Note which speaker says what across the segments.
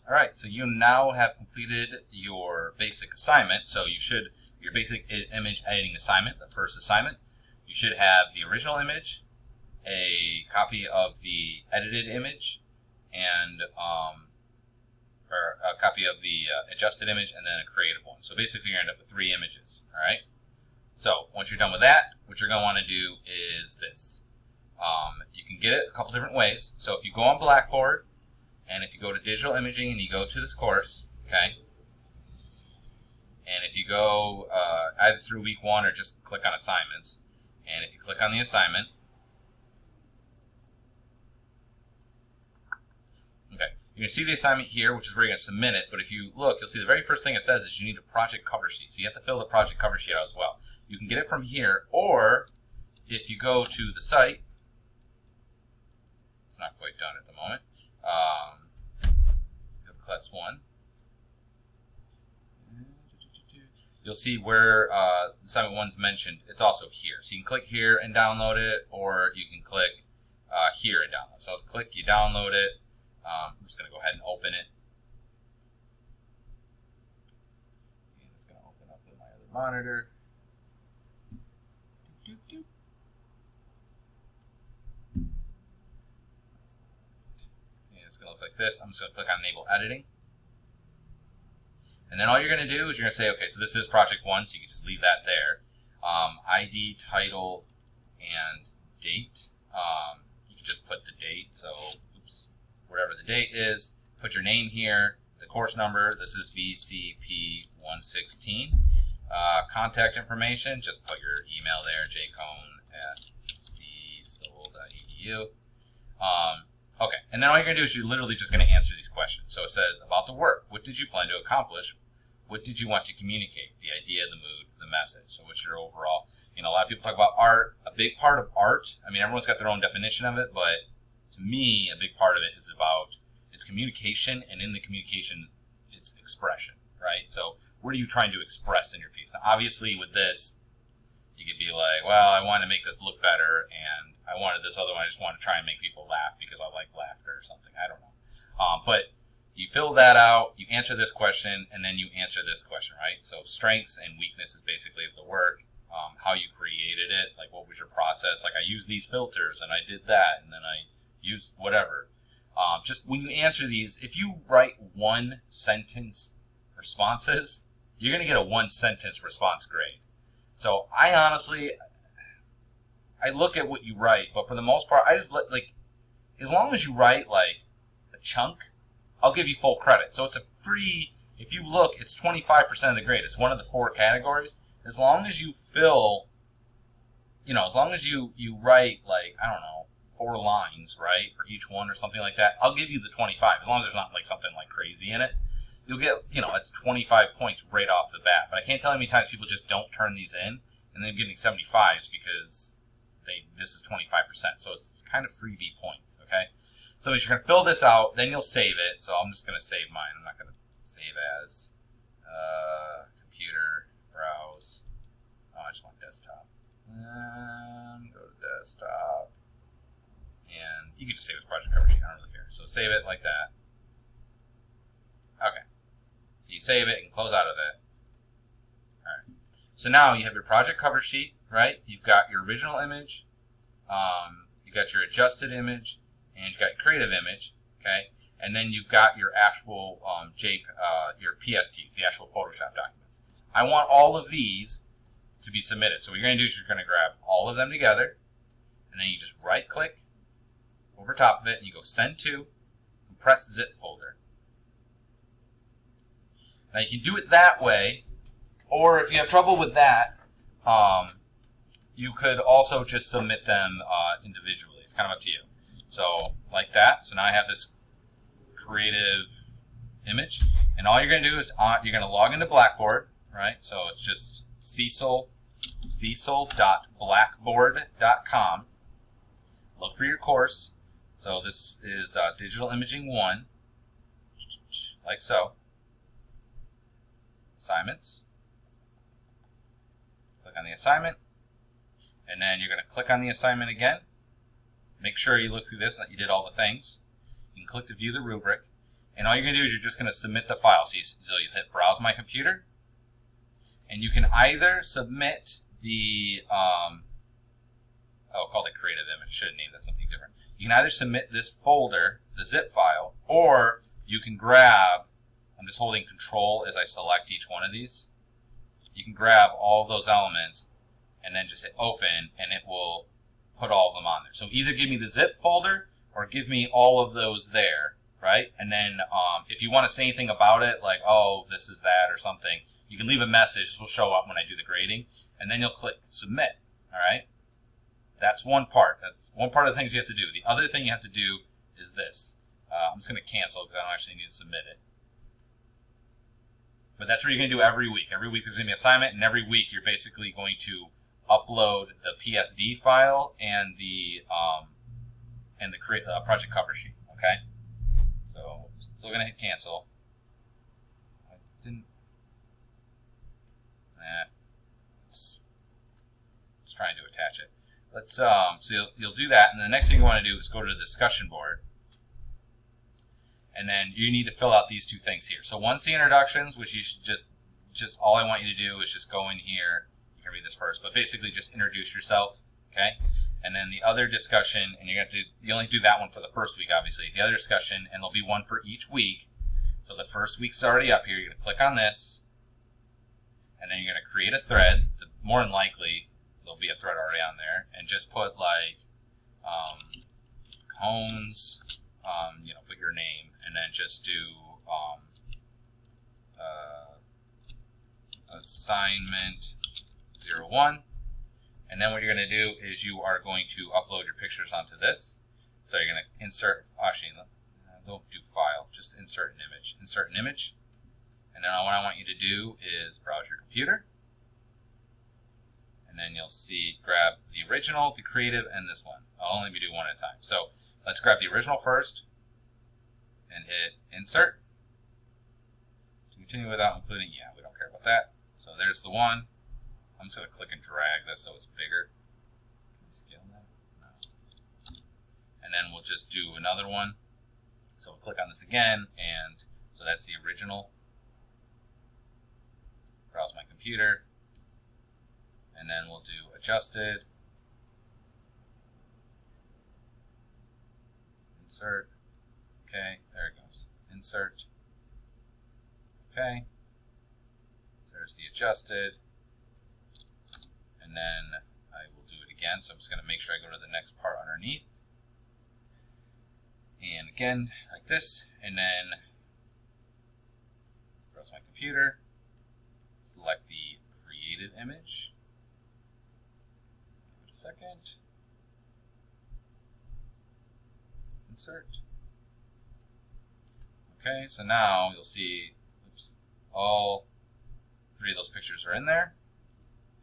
Speaker 1: All right, so you now have completed your basic assignment. So your basic image editing assignment, the first assignment, you should have the original image, a copy of the edited image, and or a copy of the adjusted image, and then a creative one. So basically you're going to end up with 3 images, all right? So once you're done with that, what you're going to want to do is this. You can get it a couple different ways. So if you go on Blackboard, and if you go to digital imaging and you go to this course, okay, and if you go either through week 1 or just click on assignments, and if you click on the assignment, okay, you're going to see the assignment here, which is where you're going to submit it. But if you look, you'll see the very first thing it says is you need a project cover sheet. So you have to fill the project cover sheet out as well. You can get it from here, or if you go to the site, it's not quite done at the moment. Go to class 1. You'll see where assignment 1's mentioned. It's also here. So you can click here and download it, or you can click here and download. So let's click, you download it. I'm just going to go ahead and open it. And it's going to open up with my other monitor. And it's going to look like this. I'm just going to click on Enable Editing. And then all you're going to do is you're going to say, okay, so this is project 1, so you can just leave that there. ID, title, and date. You can just put the date, so whatever the date is, put your name here, the course number, this is VCP 116. Contact information, just put your email there, jcone@csol.edu. Okay, and then all you're going to do is you're literally just going to answer these questions. So it says, about the work, what did you plan to accomplish? What did you want to communicate? The idea, the mood, the message. So what's your overall, a lot of people talk about art. A big part of art, everyone's got their own definition of it, but to me, a big part of it is about its communication, and in the communication, its expression, right? So what are you trying to express in your piece? Now, obviously, with this, you could be like, well, I want to make this look better, and I wanted this other one. I just want to try and make people laugh because I like laughter or something. I don't know. But you fill that out, you answer this question, and then you answer this question, right? So strengths and weaknesses basically of the work, how you created it, like what was your process? Like I used these filters, and I did that, and then I used whatever. Just when you answer these, if you write 1-sentence responses, you're going to get a 1-sentence response grade. So I honestly, I look at what you write, but for the most part, I just like, as long as you write like a chunk, I'll give you full credit. So it's a free, if you look, it's 25% of the grade. It's one of the 4 categories. As long as you fill, as long as you write like, I don't know, 4 lines, right, for each one or something like that, I'll give you the 25, as long as there's not like something like crazy in it. You'll get, that's 25 points right off the bat. But I can't tell you how many times people just don't turn these in, and they're getting 75s because this is 25%. So it's kind of freebie points, okay? So you're going to fill this out, then you'll save it. So I'm just going to save mine. I'm not going to save as computer, browse. Oh, I just want desktop. Go to desktop. And you can just save as project cover sheet. I don't really care. So save it like that. Okay. So you save it and close out of it. All right. So now you have your project cover sheet, right? You've got your original image. You got your adjusted image, and you've got your creative image, okay? And then you've got your actual your PSTs, the actual Photoshop documents. I want all of these to be submitted. So what you're going to do is you're going to grab all of them together, and then you just right-click over top of it, and you go Send To, and press Zip Folder. Now you can do it that way, or if you have trouble with that, you could also just submit them individually. It's kind of up to you. So like that. So now I have this creative image, and all you're going to do is you're going to log into Blackboard, right? So it's just cecil.blackboard.com. Look for your course. So this is Digital Imaging 1, like so. Assignments. Click on the assignment, and then you're going to click on the assignment again. Make sure you look through this and that you did all the things. You can click to view the rubric, And all you're going to do is you're just going to submit the file. So you hit Browse My Computer. And you can either submit the, called a creative image. Should have named that something different. You can either submit this folder, the zip file, or you can grab, I'm just holding Control as I select each one of these. You can grab all of those elements and then just hit Open, and it will put all of them on there. So either give me the zip folder or give me all of those there, right? And then if you want to say anything about it, like, oh, this is that or something, you can leave a message. This will show up when I do the grading, and then you'll click Submit, all right? That's one part. That's one part of the things you have to do. The other thing you have to do is this. I'm just going to cancel because I don't actually need to submit it. But that's what you're going to do every week. Every week there's going to be an assignment, and every week you're basically going to upload the PSD file and the project cover sheet. Okay. So still going to hit cancel. I didn't. Let's try and attach it. Let's so you'll do that, and the next thing you want to do is go to the discussion board. And then you need to fill out these two things here. So one's the introductions, which you should just all I want you to do is just go in here. You can read this first, but basically just introduce yourself, okay? And then the other discussion, and you only do that one for the first week, obviously. The other discussion, and there'll be one for each week. So the first week's already up here. You're going to click on this, and then you're going to create a thread. More than likely, there'll be a thread already on there, and just put like Cones. Put your name, and then just do assignment 01. And then what you're going to do is you are going to upload your pictures onto this. So you're going to insert, actually, don't do file, just insert an image. Insert an image. And then what I want you to do is browse your computer. And then you'll see, grab the original, the creative, and this one. I'll only be doing one at a time. So let's grab the original first and hit insert. To continue without including, yeah, we don't care about that. So there's the one. I'm just going to click and drag this so it's bigger. Can you scale that? No. And then we'll just do another one. So we'll click on this again, and so that's the original. Browse my computer. And then we'll do adjusted. Insert. Okay, there it goes. Insert. Okay. So there's the adjusted. And then I will do it again. So I'm just going to make sure I go to the next part underneath. And again, like this. And then browse my computer. Select the creative image. Give it a second. Insert. Okay, so now you'll see, oops, all three of those pictures are in there.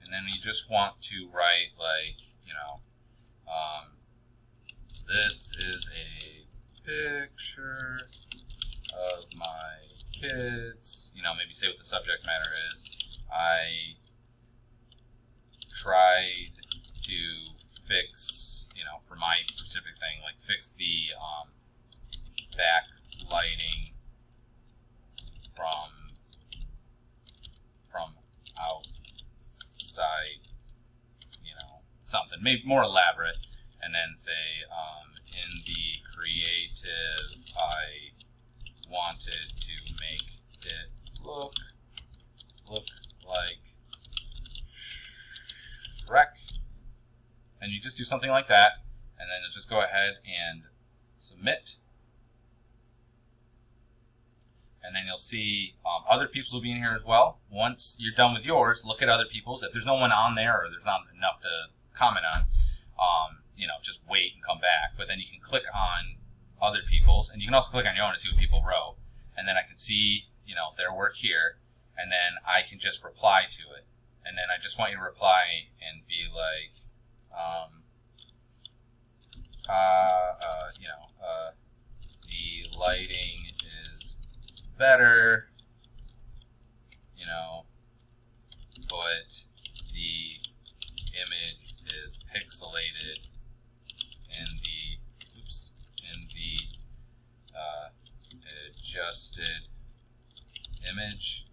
Speaker 1: And then you just want to write, like, this is a picture of my kids. Maybe say what the subject matter is. I tried to fix, for my specific thing, like fix the backlighting from outside, something maybe more elaborate, and then say in the creative I wanted to make it look like Shrek, and you just do something like that, and then you'll just go ahead and submit. And then you'll see other people's will be in here as well. Once you're done with yours, look at other people's. If there's no one on there or there's not enough to comment on, just wait and come back. But then you can click on other people's, and you can also click on your own to see what people wrote. And then I can see, their work here, and then I can just reply to it. And then I just want you to reply and be like, the lighting is better, but the image is pixelated in the adjusted image,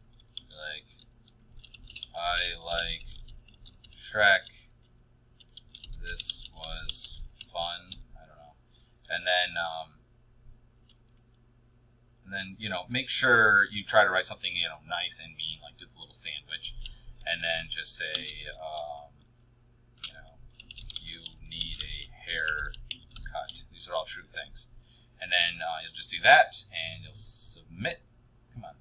Speaker 1: like, I like Shrek, this was fun, I don't know, and then, you know, make sure you try to write something, you know, nice and mean, like do the little sandwich, and then just say, you know, you need a haircut. These are all true things. And then you'll just do that, and you'll submit. Come on,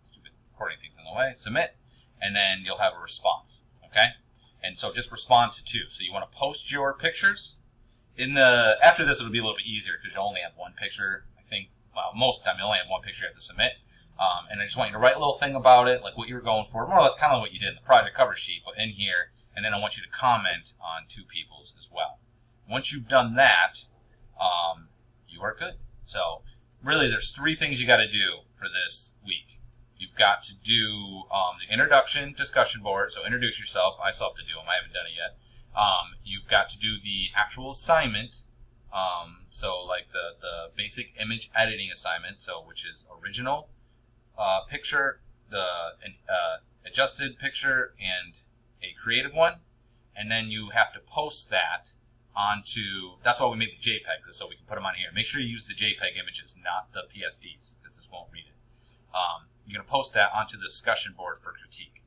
Speaker 1: stupid recording things in the way. Submit, and then you'll have a response, okay? And so just respond to 2. So you want to post your pictures. After this, it'll be a little bit easier because you only have one picture, I think. Well, most of the time, you only have one picture you have to submit. And I just want you to write a little thing about it, like what you were going for, more or less kind of what you did in the project cover sheet, but in here. And then I want you to comment on 2 people's as well. Once you've done that, you are good. So really, there's 3 things you got to do for this week. You've got to do the introduction discussion board, so introduce yourself. I still have to do them. I haven't done it yet. You've got to do the actual assignment, so like the basic image editing assignment, so which is original picture, the adjusted picture, and a creative one. And then you have to post that onto, that's why we made the JPEGs, so we can put them on here. Make sure you use the JPEG images, not the PSDs, because this won't read it. You're going to post that onto the discussion board for critique.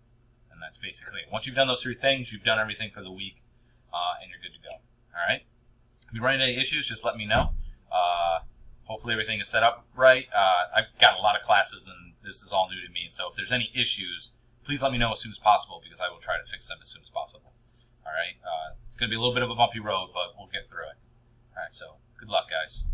Speaker 1: And that's basically it. Once you've done those 3 things, you've done everything for the week, and you're good to go. All right? If you run into any issues, just let me know. Hopefully everything is set up right. I've got a lot of classes, and this is all new to me. So if there's any issues, please let me know as soon as possible, because I will try to fix them as soon as possible. All right? It's going to be a little bit of a bumpy road, but we'll get through it. All right, so good luck, guys.